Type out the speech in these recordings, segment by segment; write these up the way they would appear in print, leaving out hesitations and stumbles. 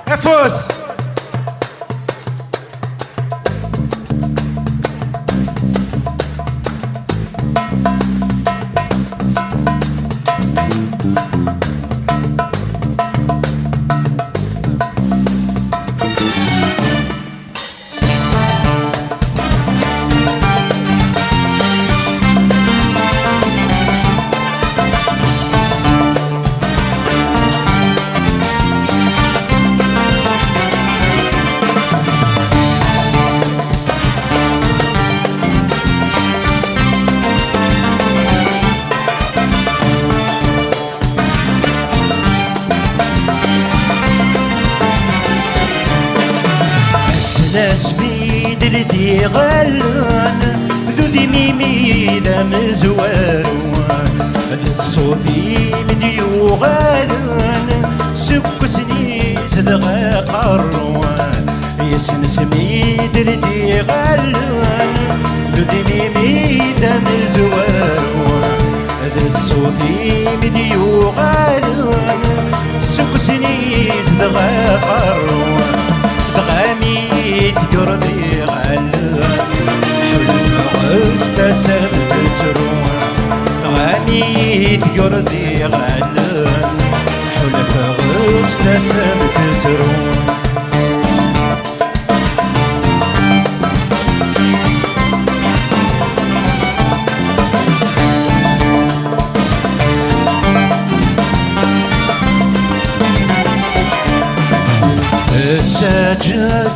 افوس. ناس بيد لدي غلان ذو ذي ميمي ذا مزوارون ذا الصوفي مديو غلان سك سنيز ذا قروان يسن سميد لدي غلان ذو ذي ميمي ذا مزوارون ذا الصوفي مديو غلان سك سنيز ذا قروان غني تقرضي غلان حلف استسم فترون غني تقرضي غلان حلف استسم فترون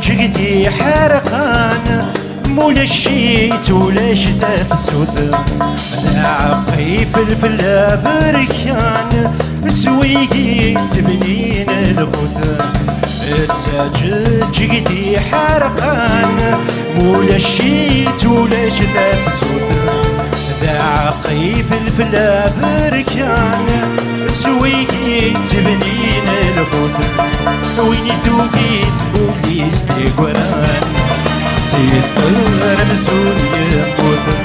جقدي حرقان مولا الشيت ولا شتا في السوث انا عقي فلفل بركان سويقي تبنين البوث جقدي حرقان مولا الشيت ولا شتا في السوث ذا عقي فلفل بركان سويقي تبنين البوث ويني ثوقين بوليس تيقوران سيد رمزون يموثن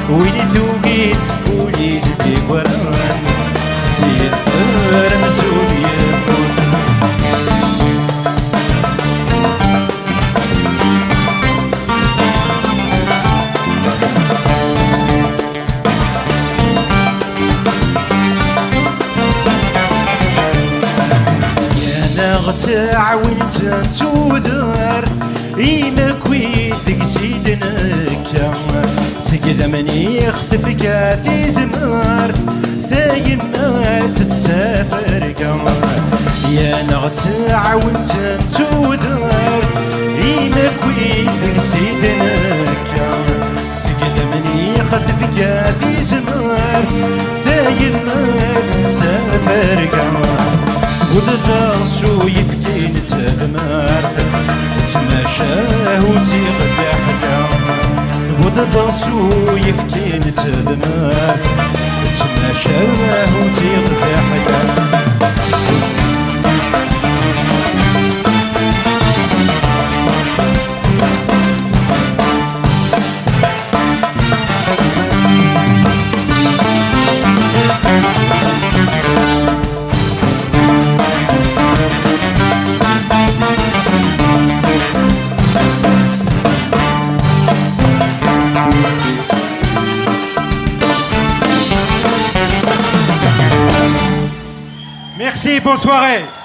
ويني ثوقين بوليس تيقوران سيد رمزون يموثن تعاونت توذرت إيمك ويثق سيدنك سقذ من يختف كافي زمارت ثاين ما تتسافر قمر يا نغت تعاونت توذرت إيمك ويثق سيدنك سقذ من يختف كافي زمارت ثاين ما تتسافر قمر وذا يفكين تغمارت تماشاه وتيغدى حدا وذا يفكين تغمارت تماشاه وتيغدى حدا Merci, bonne soirée.